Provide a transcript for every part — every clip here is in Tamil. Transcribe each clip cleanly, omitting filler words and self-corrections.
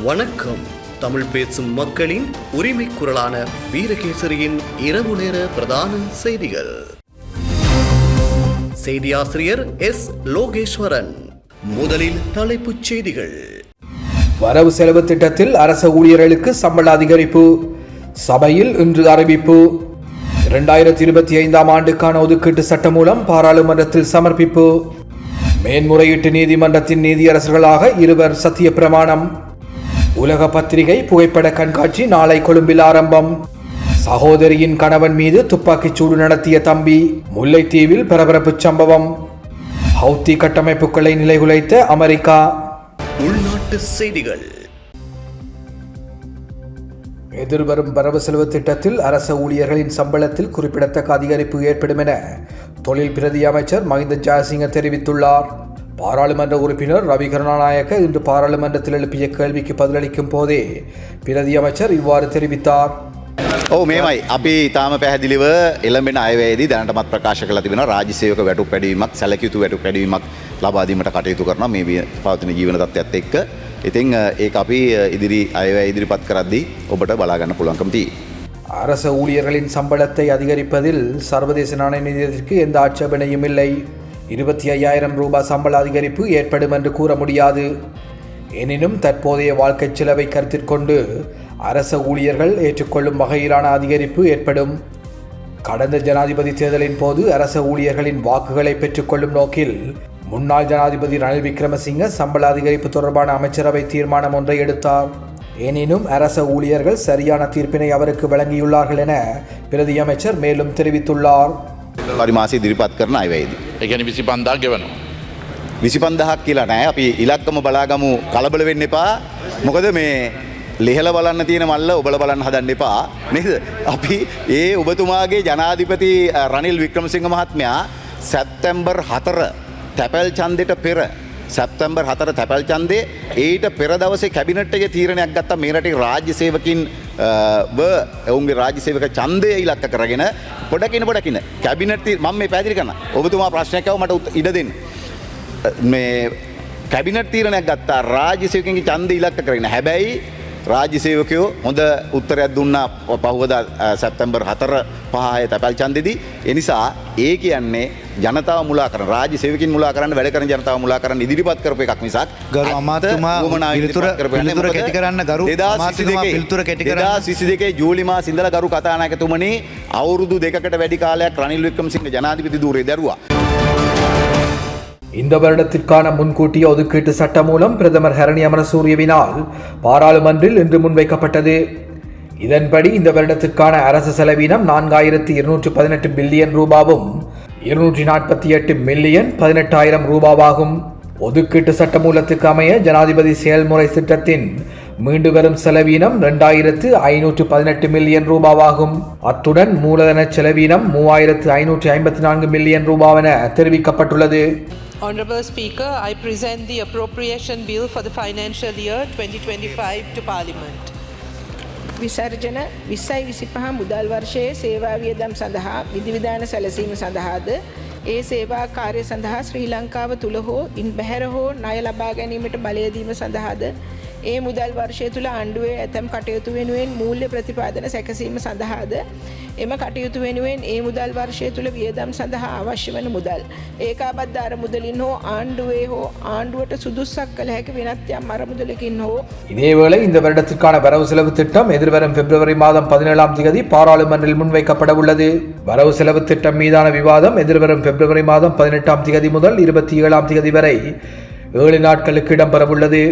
வணக்கம். தமிழ் பேசும் மக்களின் உரிமை குரலான வீரகேசரியின் இரவு நேர பிரதான செய்திகள். செய்தியாசிரியர் எஸ். லோகேஸ்வரன். முதலில் தலைப்புச் செய்திகள். வரவு செலவு திட்டத்தில் அரச ஊழியர்களுக்கு சம்பள அதிகரிப்பு, சபையில் இன்று அறிவிப்பு. 2025 ஆண்டுக்கான ஒதுக்கீட்டு சட்டமூலம் பாராளுமன்றத்தில் சமர்ப்பிப்பு. மேன்முறையீட்டு நீதிமன்றத்தின் நீதியரசர்களாக 2 சத்திய பிரமாணம். உலக பத்திரிகை புகைப்பட கண்காட்சி நாளை கொழும்பில் ஆரம்பம். சகோதரியின் கணவன் மீது துப்பாக்கிச் சூடு நடத்திய தம்பி. முல்லைத்தீவில் பரபரப்பு சம்பவம். ஹவுத்தி கட்டமைப்புகளை நிலைகுலைத்த அமெரிக்கா. உள்நாட்டு செய்திகள். எதிர்வரும் வரவு செலவு திட்டத்தில் அரச ஊழியர்களின் சம்பளத்தில் குறிப்பிடத்தக்க அதிகரிப்பு ஏற்படும் என தொழில் பிரதி அமைச்சர் மஹிந்த ஜெயசிங்க தெரிவித்துள்ளார். பாராளுமன்ற உறுப்பினர் ரவி கருணாநாயக்க இன்று பாராளுமன்றத்தில் எழுப்பிய கேள்விக்கு பதிலளிக்கும் போதே பிரதி அமைச்சர் இவ்வாறு தெரிவித்தார். මේමයි අපි තාම පැහැදිලිව එළඹෙන අයවැයේදී දැනටමත් ප්‍රකාශ කරලා තිබෙනවා රාජ්‍ය සේවක වැටුප් වැඩිවීමක් සැලකිය යුතු වැටුප් වැඩිවීමක් ලබා දීමට කටයුතු කරනවා මේ පවතින ජීවන තත්ත්වයත් එක්ක. ඉතින් ඒක අපි ඉදිරි අයවැය ඉදිරිපත් කරද්දී ඔබට බලා ගන්න පුළුවන්කම තියෙයි. அரச ஊழியர்களின் சம்பளத்தை அதிகரிப்பதில் சர்வதேச நாணய நிதியத்திற்கு எந்த ஆட்சேபனையும் இல்லை. 25,000 ரூபாய் சம்பள அதிகரிப்பு ஏற்படும் என்று கூற முடியாது. எனினும் தற்போதைய வாழ்க்கை செலவை கருத்தில் கொண்டு அரச ஊழியர்கள் ஏற்றுக்கொள்ளும் வகையிலான அதிகரிப்பு ஏற்படும். கடந்த ஜனாதிபதி தேர்தலின் போது அரச ஊழியர்களின் வாக்குகளை பெற்றுக்கொள்ளும் நோக்கில் முன்னாள் ஜனாதிபதி ரணில் விக்ரமசிங்க சம்பள அதிகரிப்பு தொடர்பான அமைச்சரவை தீர்மானம் ஒன்றை எடுத்தார். எனினும் அரச ஊழியர்கள் சரியான தீர்ப்பினை அவருக்கு வழங்கியுள்ளார்கள் என பிரதி அமைச்சர் மேலும் தெரிவித்துள்ளார். පරිමාසය ඉදිරිපත් කරන අයවැයේදී. ඒ කියන්නේ 25,000 ගෙවනවා. 25,000ක් කියලා නෑ. අපි ඉලක්කම බලාගමු. කලබල වෙන්න එපා. මොකද මේ ලිහල බලන්න තියෙන මල්ල ඔබල බලන්න හදන්න එපා. නේද? අපි ඒ ඔබතුමාගේ ජනාධිපති රනිල් වික්‍රමසිංහ මහත්මයා සැප්තැම්බර් 4 තැපැල් ඡන්දෙට පෙර සැප්තැම්බර් 4 තැපැල් ඡන්දේ ඊට පෙර දවසේ කැබිනට් එකේ තීරණයක් ගත්තා මේ රටේ රාජ්‍ය සේවකින් ඔවුන්ගේ රාජ්‍ය සේවක ඡන්දය ඉලක්ක කරගෙන පොඩකින කැබිනට් මම මේ පැහැදිලි කරනවා. ඔබතුමා ප්‍රශ්නයක් අහුව මට ඉඩ දෙන්න. මේ කැබිනට් තීරණයක් ගත්තා රාජ්‍ය සේවකයන්ගේ ඡන්දය ඉලක්ක කරගෙන. හැබැයි රාජ්‍ය සේවකයෝ හොඳ උත්තරයක් දුන්නා පහුවදා සැප්තැම්බර් 4 5 තැපැල් ඡන්දෙදී. ඒ නිසා ඒ කියන්නේ ජනතාව මුලා කරන රාජ්‍ය සේවකින් මුලා කරන්න වැඩ කරන ජනතාව මුලා කරන්න ඉදිරිපත් කරපු එකක් මිසක් ගරු අමාත්‍යතුමා පිළිතුර කෙටි කරන්න ගරු අමාත්‍යතුමා පිළිතුර කෙටි කරන්න 2022 ජූලි මාසේ ඉඳලා ගරු කතානායකතුමනි අවුරුදු 2කට වැඩි කාලයක් රනිල් වික්‍රමසිංහ ජනාධිපති ධූරය දරුවා. இந்த வருடத்திற்கான முன்கூட்டிய ஒதுக்கீட்டு சட்ட மூலம் பிரதமர் ஹரணி அமரசூரியவினால் பாராளுமன்றில் இன்று முன்வைக்கப்பட்டது. இதன்படி இந்த வருடத்திற்கான அரசு செலவினம் 4,218 பில்லியன் ரூபாவும் 248 மில்லியன் 18,000 ரூபாவாகும். ஒதுக்கீட்டு சட்டமூலத்துக்கு அமைய ஜனாதிபதி செயல்முறை திட்டத்தின் மீண்டு வரும் செலவீனம் 2,518 மில்லியன் ரூபாவாகும். அத்துடன் மூலதன செலவீனம் 3,554 மில்லியன் ரூபாவென தெரிவிக்கப்பட்டுள்ளது. Honorable Speaker, I present the appropriation bill for the financial year 2025 to Parliament. විසර්ජන 2025 මුදල් වර්ෂයේ සේවා වියදම් සඳහා විධිවිධාන සැලසීම සඳහාද ඒ සේවා කාර්ය සඳහා ශ්‍රී ලංකාව තුල හෝ ඉන් බැහැර හෝ ණය ලබා ගැනීමට බලය දීම සඳහාද ඒ මුදල් වර්ෂය තුල ආණ්ඩුවේ ඇතැම් කටයුතු වෙනුවෙන් මූල්‍ය ප්‍රතිපාදන සැකසීම සඳහාද එම කටයුතු වෙනුවෙන් ඒ මුදල් වර්ෂය තුල වියදම් සඳහා අවශ්‍ය වන මුදල් ඒකාබද්ධ අරමුදලින් හෝ ආණ්ඩුවේ හෝ ආණ්ඩුවට සුදුසුසක් කළ හැකි වෙනත් යම් අරමුදලකින් හෝ. இதேவேளை இந்த வருடத்திற்கான வரவு செலவு திட்டம் எதிர்வரும் பிப்ரவரி மாதம் 17ஆம் தேதி பாராளுமன்றில் முன்வைக்கப்பட உள்ளது. வரவு செலவு திட்டம் மீதான விவாதம் எதிர்வரும் பிப்ரவரி மாதம் 18ஆம் தேதி முதல் 27ஆம் தேதி வரை 7 நாட்களுக்கு இடம்பெறவுள்ளது.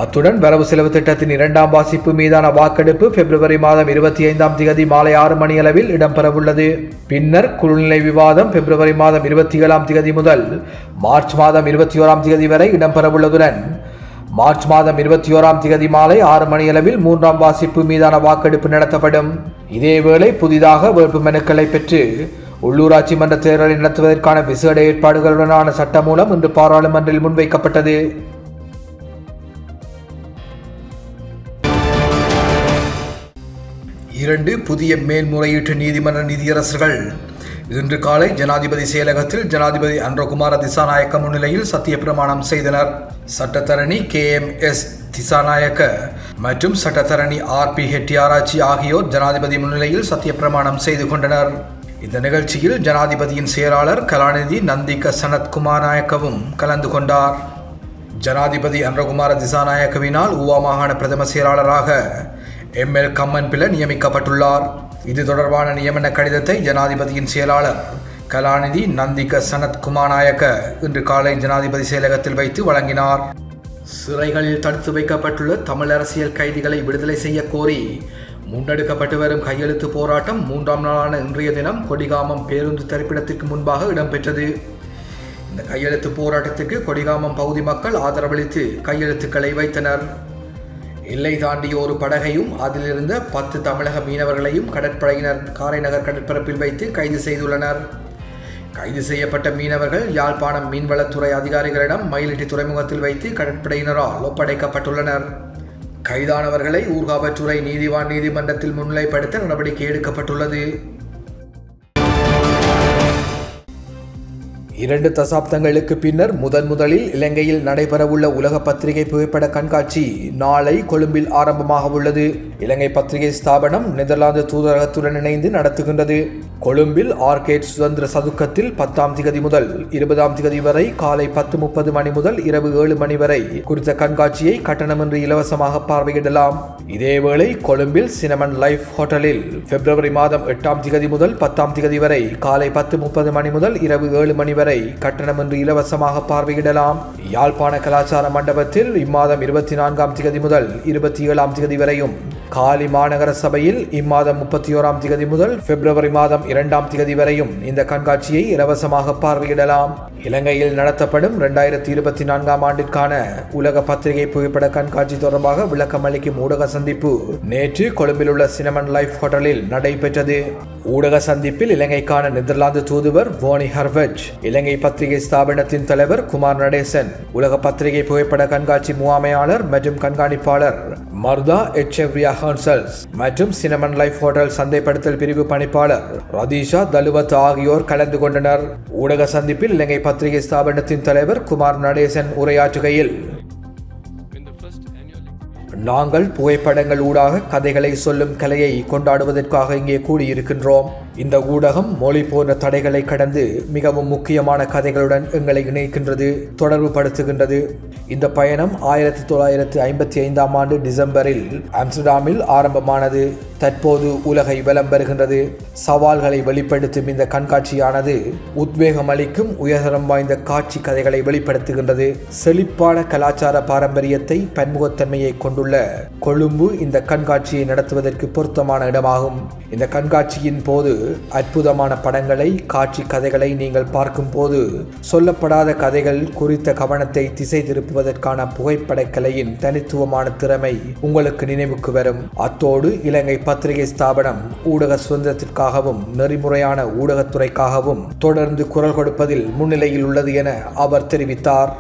அத்துடன் வரவு செலவு திட்டத்தின் 2ஆம் வாசிப்பு மீதான வாக்கெடுப்பு பிப்ரவரி மாதம் 25ஆம் தேதி மாலை 6 மணி அளவில் இடம்பெறவுள்ளது. பின்னர் குழுநிலை விவாதம் பிப்ரவரி மாதம் 27ஆம் தேதி முதல் மார்ச் மாதம் 21ஆம் தேதி வரை இடம்பெறவுள்ளதுடன் மார்ச் மாதம் 21ஆம் தேதி மாலை 6 மணி அளவில் 3ஆம் வாசிப்பு மீதான வாக்கெடுப்பு நடத்தப்படும். இதேவேளை புதிதாக வேட்பு மனுக்களை பெற்று உள்ளூராட்சி மன்ற தேர்தலை நடத்துவதற்கான விசேட ஏற்பாடுகளுடனான சட்டமூலம் இன்று பாராளுமன்றில் முன்வைக்கப்பட்டது. 2 புதிய மேல்முறையீட்டு நீதிமன்ற நீதியரசர்கள் இன்று காலை ஜனாதிபதி செயலகத்தில் ஜனாதிபதி அன்றகுமார திசாநாயக்க முன்னிலையில் சத்திய பிரமாணம் செய்தனர். சட்டத்தரணி KMS திசாநாயக்க மற்றும் சட்டத்தரணி ஆர்.பி. ஹெட்டியாராச்சி ஆகியோர் ஜனாதிபதி முன்னிலையில் சத்தியப்பிரமாணம் செய்து கொண்டனர். இந்த நிகழ்ச்சியில் ஜனாதிபதியின் செயலாளர் கலாநிதி நந்திக சனத்குமார் நாயக்கவும் கலந்து கொண்டார். ஜனாதிபதி அன்றகுமார திசாநாயக்கவினால் ஊவா மாகாண பிரதம செயலாளராக எம்.எல். கம்மன்பில நியமிக்கப்பட்டுள்ளார். இது தொடர்பான நியமன கடிதத்தை ஜனாதிபதியின் செயலாளர் கலாநிதி நந்திக சனத்குமார் நாயக்க இன்று காலை ஜனாதிபதி செயலகத்தில் வைத்து வழங்கினார். சிறைகளில் தடுத்து வைக்கப்பட்டுள்ள தமிழ் அரசியல் கைதிகளை விடுதலை செய்ய கோரி முன்னெடுக்கப்பட்டு வரும் கையெழுத்து போராட்டம் 3ஆம் நாளான இன்றைய தினம் கொடிகாமம் பேருந்து தரிப்பிடத்திற்கு முன்பாக இடம்பெற்றது. இந்த கையெழுத்து போராட்டத்திற்கு கொடிகாமம் பகுதி மக்கள் ஆதரவளித்து கையெழுத்துக்களை வைத்தனர். எல்லை தாண்டிய ஒரு படகையும் அதிலிருந்த 10 தமிழக மீனவர்களையும் கடற்படையினர் காரைநகர் கடற்பரப்பில் வைத்து கைது செய்துள்ளனர். கைது செய்யப்பட்ட மீனவர்கள் யாழ்ப்பாணம் மீன்வளத்துறை அதிகாரிகளிடம் மயிலிட்டி துறைமுகத்தில் வைத்து கடற்படையினரால் ஒப்படைக்கப்பட்டுள்ளனர். கைதானவர்களை ஊர்காவற்றுறை நீதிவான் நீதிமன்றத்தில் முன்னிலைப்படுத்த நடவடிக்கை எடுக்கப்பட்டுள்ளது. 2 தசாப்தங்களுக்கு பின்னர் முதலில் இலங்கையில் நடைபெறவுள்ள உலக பத்திரிகை புகைப்பட கண்காட்சி நாளை கொழும்பில் ஆரம்பமாக உள்ளது. இலங்கை பத்திரிகை ஸ்தாபனம் நெதர்லாந்து தூதரகத்துடன் இணைந்து நடத்துகின்றது. கொழும்பில் ஆர்கேட் சுதந்திர சதுக்கத்தில் 10ஆம் திகதி முதல் 20ஆம் திகதி வரை காலை 10:30 மணி முதல் இரவு 7 மணி வரை குறித்த கண்காட்சியை கட்டணமின்றி இலவசமாக பார்வையிடலாம். இதேவேளை கொழும்பில் சினமன் லைஃப் ஹோட்டலில் பிப்ரவரி மாதம் 8ஆம் திகதி முதல் 10ஆம் திகதி வரை காலை 10:30 மணி முதல் இரவு 7 மணி வரை கட்டணமின்றி இலவசமாக பார்வையிடலாம். யாழ்ப்பாண கலாச்சார மண்டபத்தில் இம்மாதம் 24ஆம் திகதி முதல் 27ஆம் திகதி வரையும், காலி மாநகர சபையில் இம்மாதம் 31ஆம் திகதி முதல் பிப்ரவரி மாதம் 2ஆம் திகதி வரையும் இந்த கண்காட்சியை இலவசமாக பார்வையிடலாம். இலங்கையில் நடத்தப்படும் 2024ஆம் ஆண்டிற்கான உலக பத்திரிகை புகைப்பட கண்காட்சி தொடர்பாக விளக்கம் அளிக்கும் ஊடக சந்திப்பு நேற்று கொழும்பில் உள்ள சினமன் லைஃப் ஹோட்டலில் நடைபெற்றது. ஊடக சந்திப்பில் இலங்கைக்கான நெதர்லாந்து தூதுவர் வோனி ஹர்வெஜ், இலங்கை பத்திரிகை ஸ்தாபனத்தின் தலைவர் குமார் நடேசன், உலக பத்திரிகை புகைப்பட கண்காட்சி முகாமையாளர் மற்றும் கண்காணிப்பாளர் மர்தா எச்எவ்ரியா ஹான்சல்ஸ் மற்றும் சினமன் லைஃப் ஹோட்டல் சந்தைப்படுத்தல் பிரிவு பணிப்பாளர் ரதீஷா தலுவத் ஆகியோர் கலந்து கொண்டனர். ஊடக சந்திப்பில் இலங்கை பத்திரிகை ஸ்தாபனத்தின் தலைவர் குமார் நடேசன் உரையாற்றுகையில், நாங்கள் புகைப்படங்கள் ஊடாக கதைகளை சொல்லும் கலையை கொண்டாடுவதற்காக இங்கே கூடியிருக்கின்றோம். இந்த ஊடகம் மொழி போன்ற தடைகளை கடந்து மிகவும் முக்கியமான கதைகளுடன் எங்களை இணைக்கின்றது, தொடர்பு படுத்துகின்றது. இந்த பயணம் 1955ஆம் ஆண்டு டிசம்பரில் ஆம்ஸ்டர்டாமில் ஆரம்பமானது. தற்போது உலகை வலம் வருகின்றது. சவால்களை வெளிப்படுத்தும் இந்த கண்காட்சியானது உத்வேகம் அளிக்கும் உயர்தரம் வாய்ந்த காட்சி கதைகளை வெளிப்படுத்துகின்றது. செழிப்பான கலாச்சார பாரம்பரியத்தை, பன்முகத்தன்மையை கொண்டுள்ள கொழும்பு இந்த கண்காட்சியை நடத்துவதற்கு பொருத்தமான இடமாகும். இந்த கண்காட்சியின் போது அற்புதமான படங்களை, காட்சி கதைகளை நீங்கள் பார்க்கும் போது சொல்லப்படாத கதைகள் குறித்த கவனத்தை திசை திருப்புவதற்கான புகைப்பட கலையின் தனித்துவமான திறமை உங்களுக்கு நினைவுக்கு வரும். அத்தோடு இலங்கை பத்திரிகை ஸ்தாபனம் ஊடக சுதந்திரத்திற்காகவும் நெறிமுறையான ஊடகத்துறைக்காகவும் தொடர்ந்து குரல் கொடுப்பதில் முன்னிலையில் உள்ளது என அவர் தெரிவித்தார்.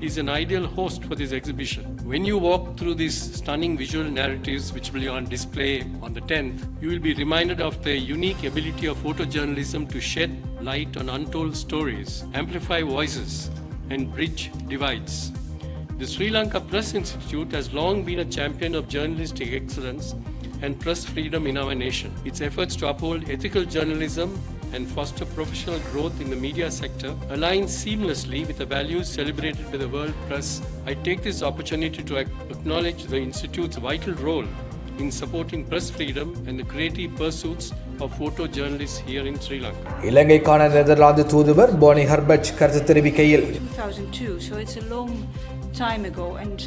Is an ideal host for this exhibition. When you walk through these stunning visual narratives which will be on display on the 10th, you will be reminded of the unique ability of photojournalism to shed light on untold stories, amplify voices, and bridge divides. The Sri Lanka Press Institute has long been a champion of journalistic excellence and press freedom in our nation. Its efforts to uphold ethical journalism and foster professional growth in the media sector align seamlessly with the values celebrated by the world press. I take this opportunity to acknowledge the Institute's vital role in supporting press freedom and the creative pursuits of photojournalists here in Sri Lanka. இலங்கைக்கான நெதர்லாந்து தூதுவர் போனி ஹர்பச் கருத்து தெரிவிக்கையில், 2002, so it's a long time ago, and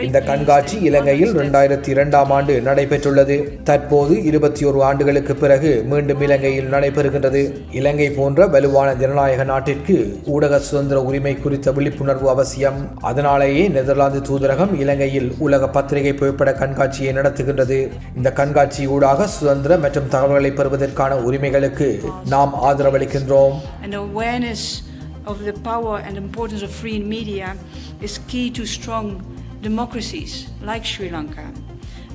இந்த கண்காட்சி இலங்கையில் 2002ஆம் ஆண்டு நடைபெற்றுள்ளது. தற்போது 21 ஆண்டுகளுக்கு பிறகு மீண்டும் இலங்கையில் நடைபெறுகின்றது. இலங்கை போன்ற வலுவான ஜனநாயக நாட்டிற்கு ஊடக சுதந்திர உரிமை குறித்த விழிப்புணர்வு அவசியம். அதனாலேயே நெதர்லாந்து தூதரகம் இலங்கையில் உலக பத்திரிகை புகைப்பட கண்காட்சியை நடத்துகின்றது. இந்த கண்காட்சி ஊடாக சுதந்திர மற்றும் தகவல்களை பெறுவதற்கான உரிமைகளுக்கு நாம் ஆதரவளிக்கின்றோம். Of the power and importance of free media is key to strong democracies like Sri Lanka.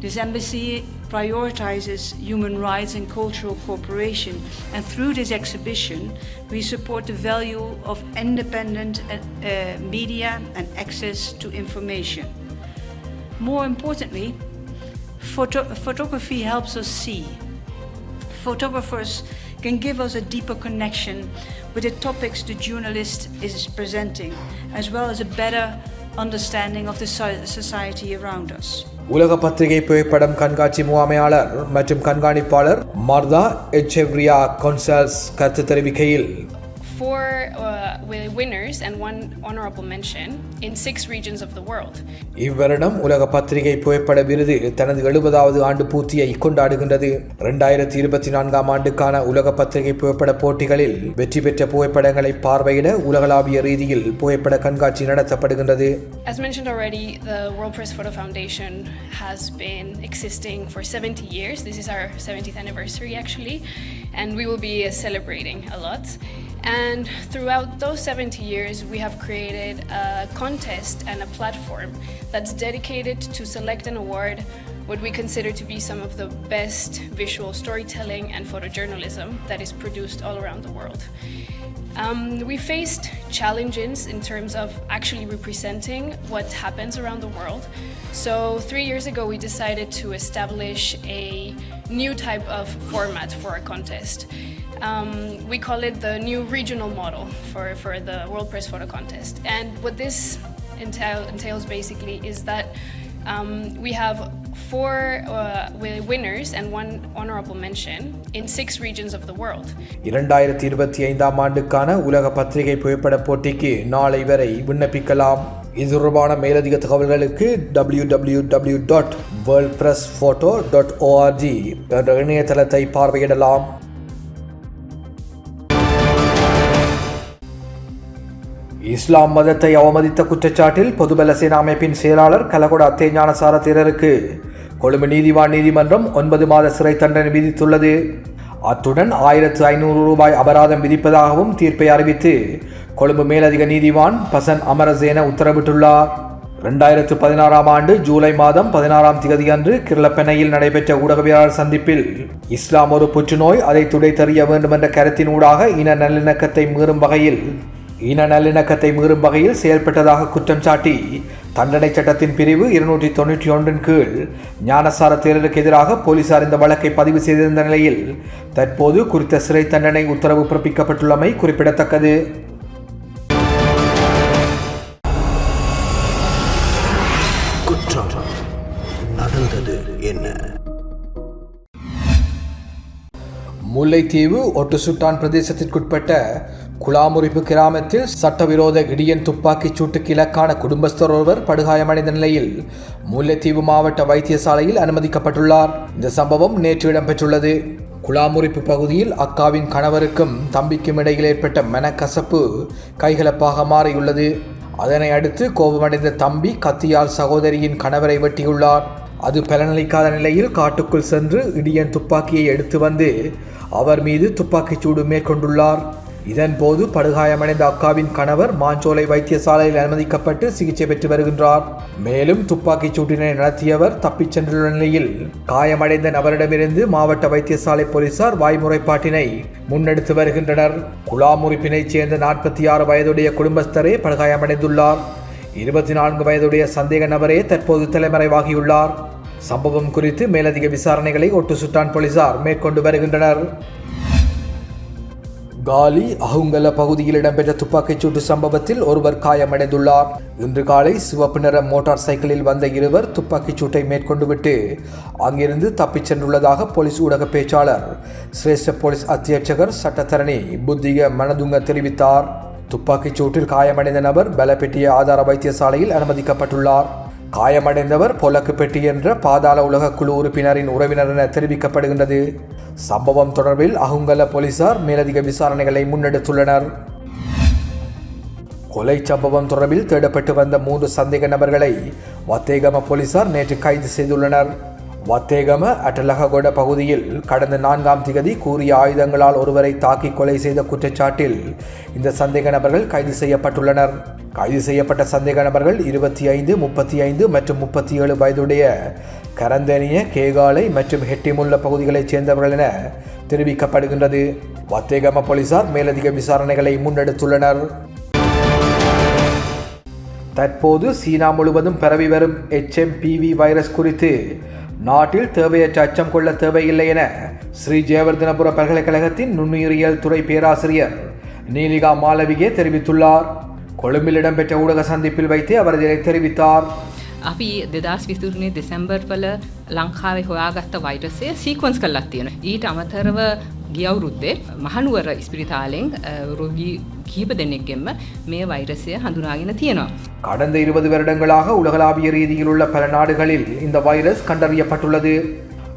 This embassy prioritizes human rights and cultural cooperation, and through this exhibition we support the value of independent media and access to information. More importantly, photography helps us see. Photographers can give us a deeper connection with the topics the journalist is presenting, as well as a better understanding of the society around us. உலக பத்திரிகை புகைப்படம் கண்காட்சி முகாமையாளர் மற்றும் கண்காணிப்பாளர் மார்தா எச்செவ்ரியா கொன்சால்ஸ் கருத்து தெரிவிக்கையில் 4 winners and 1 honorable mention in 6 regions of the world. இவ்வருடம் உலக பத்திரிகை புகைப்பட விருது தனது 70வது ஆண்டு பூர்த்தியை கொண்டாடுகின்றது. 2024ஆம் ஆண்டுக்கான உலக பத்திரிகை புகைப்பட போட்டிகளில் வெற்றி பெற்ற புகைப்படங்களை பார்வையிட உலகளாவிய ரீதியில் புகைப்பட கண்காட்சி நடத்தப்படுகின்றது. As mentioned already, the World Press Photo Foundation has been existing for 70 years. This is our 70th anniversary actually, and we will be celebrating a lot. And throughout those 70 years, we have created a contest and a platform that's dedicated to select and award what we consider to be some of the best visual storytelling and photojournalism that is produced all around the world. We faced challenges in terms of actually representing what happens around the world. So 3 years ago, we decided to establish a new type of format for our contest. We call it the new regional model for the World Press Photo Contest. And what this entails basically is that we have 4 winners and 1 honorable mention in 6 regions of the world. 2025ஆம் ஆண்டுக்கான உலக பத்திரிகை புகைப்பட போட்டிக்கு நாளை வரை விண்ணப்பிக்கலாம். இது தொடர்பான மேலதிக தகவல்களுக்கு www.worldpressphoto.org என்ற இணையதளத்தை பார்வையிடலாம். இஸ்லாம் மதத்தை அவமதித்த குற்றச்சாட்டில் பொதுபல சேனா அமைப்பின் செயலாளர் கலகொட அத்தே ஞானசார தேரருக்கு கொழும்பு நீதிமன்றம் 9 மாத சிறை தண்டனை விதித்துள்ளது. அத்துடன் 1500 ரூபாய் அபராதம் விதிப்பதாகவும் தீர்ப்பை அறிவித்து கொழும்பு மேலதிக நீதிவான் பசன் அமரசேன உத்தரவிட்டுள்ளார். 2016ஆம் ஆண்டு ஜூலை மாதம் 16ஆம் தேதி அன்று கிர்லப்பெனையில் நடைபெற்ற ஊடகவியலாளர் சந்திப்பில் இஸ்லாம் ஒரு புற்றுநோய், அதை துடைத்தெறிய வேண்டும் என்ற கருத்தின் ஊடாக இன நல்லிணக்கத்தை மீறும் வகையில் செயல்பட்டதாக குற்றம் சாட்டி தண்டனை சட்டத்தின் பிரிவு 291 கீழ் ஞானசார தேரருக்கு எதிராக போலீசார் இந்த வழக்கை பதிவு செய்திருந்த நிலையில் தற்போது குறித்த சிறை தண்டனை உத்தரவு பிறப்பிக்கப்பட்டுள்ளமை குறிப்பிடத்தக்கது. குற்றம் நடந்தது என்ன? முல்லைத்தீவு ஒட்டுசுட்டான் பிரதேசத்திற்குட்பட்ட குலாமுறிப்பு கிராமத்தில் சட்டவிரோத இடியன் துப்பாக்கிச் சூட்டுக்கு இலக்கான குடும்பஸ்தர் ஒருவர் படுகாயமடைந்த நிலையில் முல்லைத்தீவு மாவட்ட வைத்தியசாலையில் அனுமதிக்கப்பட்டுள்ளார். இந்த சம்பவம் நேற்று இடம்பெற்றுள்ளது. குலாமுறிப்பு பகுதியில் அக்காவின் கணவருக்கும் தம்பிக்கும் இடையில் ஏற்பட்ட மனக்கசப்பு கைகலப்பாக மாறியுள்ளது. அதனை அடுத்து கோபமடைந்த தம்பி கத்தியால் சகோதரியின் கணவரை வெட்டியுள்ளார். அது பலனளிக்காத நிலையில் காட்டுக்குள் சென்று இடியன் துப்பாக்கியை எடுத்து வந்து அவர் மீது துப்பாக்கிச் சூடு மேற்கொண்டுள்ளார். இதன்போது படுகாயமடைந்த அக்காவின் கணவர் மாஞ்சோலை வைத்தியசாலையில் அனுமதிக்கப்பட்டு சிகிச்சை பெற்று வருகின்றார். மேலும் துப்பாக்கிச் சூட்டினை நடத்தியவர் தப்பிச் சென்றுள்ள நிலையில் காயமடைந்த நபரிடமிருந்து மாவட்ட வைத்தியசாலை போலீசார் வாய்முறைப்பாட்டினை முன்னெடுத்து வருகின்றனர். குலாமுறிப்பினைச் சேர்ந்த 46 வயதுடைய குடும்பஸ்தரே படுகாயமடைந்துள்ளார். 24 வயதுடைய சந்தேக நபரே தற்போது தலைமறைவாகியுள்ளார். சம்பவம் குறித்து மேலதிக விசாரணைகளை ஒட்டுசுட்டான் போலீசார் மேற்கொண்டு வருகின்றனர். காலி அஹுங்கல பகுதியில் இடம்பெற்ற துப்பாக்கிச்சூட்டு சம்பவத்தில் ஒருவர் காயமடைந்துள்ளார். இன்று காலை சிவப்பு நிற மோட்டார் சைக்கிளில் வந்த இருவர் துப்பாக்கிச்சூட்டை மேற்கொண்டுவிட்டு அங்கிருந்து தப்பிச் சென்றுள்ளதாக போலீஸ் ஊடக பேச்சாளர் சிரேஷ்ட போலீஸ் அத்தியட்சகர் சட்டத்தரணி புத்திக மனதுங்க தெரிவித்தார். துப்பாக்கிச் சூட்டில் காயமடைந்த நபர் பலப்பெட்டிய ஆதார வைத்தியசாலையில் அனுமதிக்கப்பட்டுள்ளார். காயமடைந்தவர் பொலக்குப்பெட்டி என்ற பாதாள உலக குழு உறுப்பினரின் உறவினர் என தெரிவிக்கப்படுகின்றது. சம்பவம் தொடர்பில் அஹுங்கல போலீசார் மேலதிக விசாரணைகளை முன்னெடுத்துள்ளனர். கொலை சம்பவம் தொடர்பில் தேடப்பட்டு வந்த 3 சந்தேக நபர்களை வத்தேகம போலீசார் நேற்று கைது செய்துள்ளனர். வத்தேகம அட்டலககொட பகுதியில் கடந்த 4ஆம் திகதி கூறிய ஆயுதங்களால் ஒருவரை தாக்கி கொலை செய்த குற்றச்சாட்டில் இந்த சந்தேக நபர்கள் கைது செய்யப்பட்டுள்ளனர். கைது செய்யப்பட்ட சந்தேக நபர்கள் 25, 35 மற்றும் 37 வயதுடைய கரந்தனிய, கேகாலை மற்றும் ஹெட்டிமுள்ள பகுதிகளைச் சேர்ந்தவர்கள் என தெரிவிக்கப்படுகின்றது. வத்தேகம போலீசார் மேலதிக விசாரணைகளை முன்னெடுத்துள்ளனர். தற்போது சீனா முழுவதும் பரவி வரும் HMPV வைரஸ் குறித்து நாட்டில் தேவையற்ற அச்சம் கொள்ள தேவையில்லை என ஸ்ரீ ஜெயவர்தனபுர பல்கலைக்கழகத்தின் நுண்ணுயிரியல் துறை பேராசிரியர் நீலிகா மாலவிகே தெரிவித்துள்ளார். கொழும்பில் இடம்பெற்ற ஊடக சந்திப்பில் வைத்து அவர் இதனை தெரிவித்தார். අපි 2023 දෙසැම්බර් වල ලංකාවේ හොයාගත්ත වෛරසය සීක්වන්ස් කරලා තියෙනවා. ඊට අමතරව ගිය අවුරුද්දේ මහනුවර ඉස්පිරිතාලෙන් රෝගී කීප දෙනෙක්ගෙන්ම මේ වෛරසය හඳුනාගෙන තියෙනවා. கடந்த 20 வருடங்களாக உலகளாவிய ரீதியில் உள்ள பல நாடுகளில் இந்த வைரஸ் கண்டறியப்பட்டுள்ளது.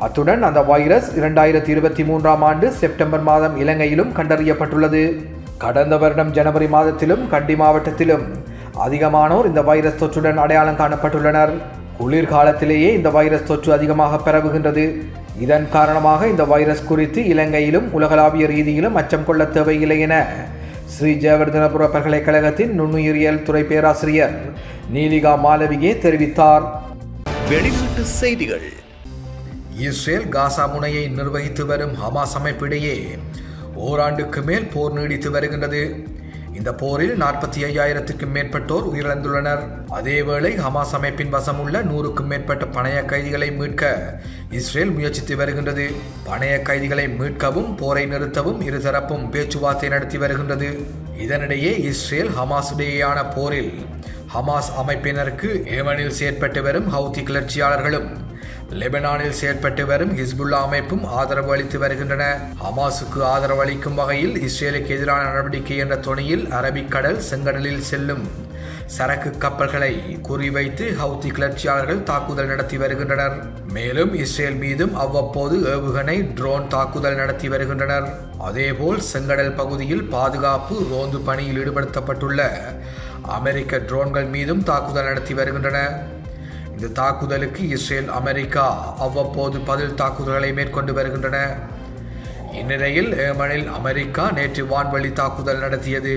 அத்துடன் அந்த வைரஸ் 2023ஆம் ஆண்டு செப்டம்பர் மாதம் இலங்கையிலும் கண்டறியப்பட்டுள்ளது. கடந்த வருடம் ஜனவரி மாதத்திலும் கண்டி மாவட்டத்திலும் அதிகமானோர் இந்த வைரஸ் தொற்றுடன் அடையாளம் காணப்பட்டுள்ளனர். குளிர்காலத்திலேயே இந்த வைரஸ் தொற்று அதிகமாக பரவுகின்றது. இதன் காரணமாக இந்த வைரஸ் குறித்து இலங்கையிலும் உலகளாவிய ரீதியிலும் அச்சம் கொள்ள தேவையில்லை என ஸ்ரீ ஜெயவர்தனபுர பல்கலைக்கழகத்தின் நுண்ணுயிரியல் துறை பேராசிரியர் நீலிகா மாலவிகே தெரிவித்தார். வெளிநாட்டு செய்திகள். இஸ்ரேல் காசா முனையை நிர்வகித்து வரும் ஹமாஸ் அமைப்பிடையே ஓராண்டுக்கு மேல் போர் நீடித்து வருகின்றது. இந்த போரில் 45,000க்கும் மேற்பட்டோர் உயிரிழந்துள்ளனர். அதேவேளை ஹமாஸ் அமைப்பின் வசம் உள்ள 100க்கும் மேற்பட்ட பணைய கைதிகளை மீட்க இஸ்ரேல் முயற்சித்து வருகின்றது. பணைய கைதிகளை மீட்கவும் போரை நிறுத்தவும் இருதரப்பும் பேச்சுவார்த்தை நடத்தி வருகின்றது. இதனிடையே இஸ்ரேல் ஹமாஸுடையேயான போரில் ஹமாஸ் அமைப்பினருக்கு ஏமனில் செயற்பட்டு வரும் ஹவுதி கிளர்ச்சியாளர்களும் லெபனானில் செயற்பட்டு வரும் ஹிஸ்புல்லா அமைப்பும் ஆதரவு அளித்து வருகின்றன. ஹமாஸுக்கு ஆதரவு அளிக்கும் வகையில் இஸ்ரேலுக்கு எதிரான நடவடிக்கை என்ற தொனியில் அரபிக்கடல் செங்கடலில் செல்லும் சரக்கு கப்பல்களை குறிவைத்து ஹவுதி கிளர்ச்சியாளர்கள் தாக்குதல் நடத்தி வருகின்றனர். மேலும் இஸ்ரேல் மீதும் அவ்வப்போது ஏவுகணை, ட்ரோன் தாக்குதல் நடத்தி வருகின்றனர். அதேபோல் செங்கடல் பகுதியில் பாதுகாப்பு ரோந்து பணியில் ஈடுபடுத்தப்பட்டுள்ள அமெரிக்க ட்ரோன்கள் மீதும் தாக்குதல் நடத்தி வருகின்றன. இந்த தாக்குதலுக்கு இஸ்ரேல், அமெரிக்கா அவ்வப்போது பதில் தாக்குதல்களை மேற்கொண்டு வருகின்றன. இந்நிலையில் ஏமனில் அமெரிக்கா நேற்று வான்வழி தாக்குதல் நடத்தியது.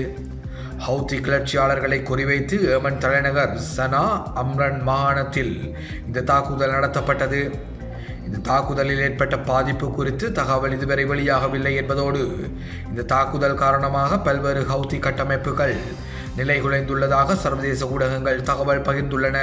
ஹவுதி கிளர்ச்சியாளர்களை குறிவைத்து ஏமன் தலைநகர் சனா, அம்ரன் மாகாணத்தில் இந்த தாக்குதல் நடத்தப்பட்டது. இந்த தாக்குதலில் ஏற்பட்ட பாதிப்பு குறித்து தகவல் இதுவரை வெளியாகவில்லை என்பதோடு இந்த தாக்குதல் காரணமாக பல்வேறு ஹவுதி கட்டமைப்புகள் நிலைகுலைந்துள்ளதாக சர்வதேச ஊடகங்கள் தகவல் பகிர்ந்துள்ளன.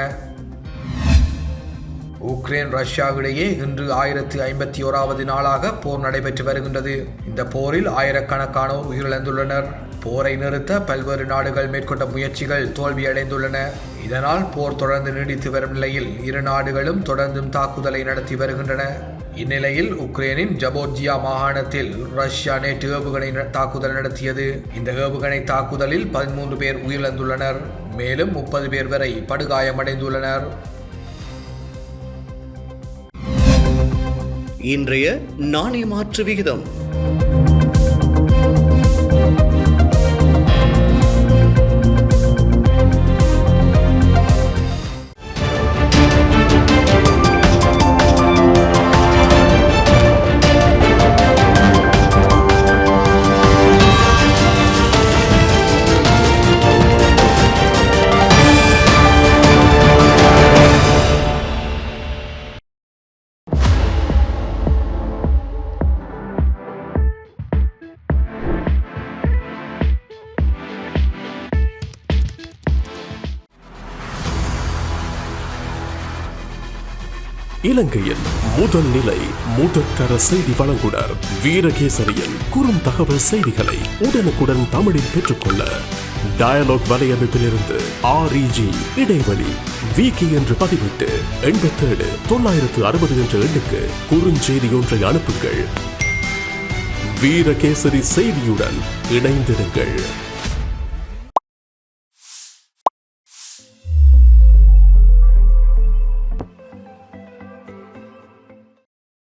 உக்ரைன் ரஷ்யா இடையே இன்று 1051வது நாளாக போர் நடைபெற்று வருகின்றது. இந்த போரில் ஆயிரக்கணக்கானோர் உயிரிழந்துள்ளனர். போரை நிறுத்த பல்வேறு நாடுகள் மேற்கொண்ட முயற்சிகள் தோல்வியடைந்துள்ளன. இதனால் போர் தொடர்ந்து நீடித்து வரும் நிலையில் இரு நாடுகளும் தொடர்ந்தும் தாக்குதலை நடத்தி வருகின்றன. இந்நிலையில் உக்ரைனின் ஜபோர்ஜியா மாகாணத்தில் ரஷ்யா நேற்று ஏவுகணை தாக்குதல் நடத்தியது. இந்த ஏவுகணை தாக்குதலில் 13 பேர் உயிரிழந்துள்ளனர். மேலும் 30 பேர் வரை படுகாயமடைந்துள்ளனர். இன்றைய நாணய மாற்று விகிதம். இலங்கையின் முதல் நிலை முதற்கர செய்தி வழங்குனர் வீரகேசரியின் குறுந்தகவல் செய்திகளை உடனுக்குடன் தமிழில் பெற்றுக்கொள்ள டயலாக் வலையமைப்பிலிருந்து REG இடைவெளி வீக்கி என்று பதிவிட்டு 87 960 என்ற எண்ணுக்கு குறுஞ்செய்தி ஒன்றை அனுப்புங்கள். வீரகேசரி செய்தியுடன் இணைந்திருங்கள்.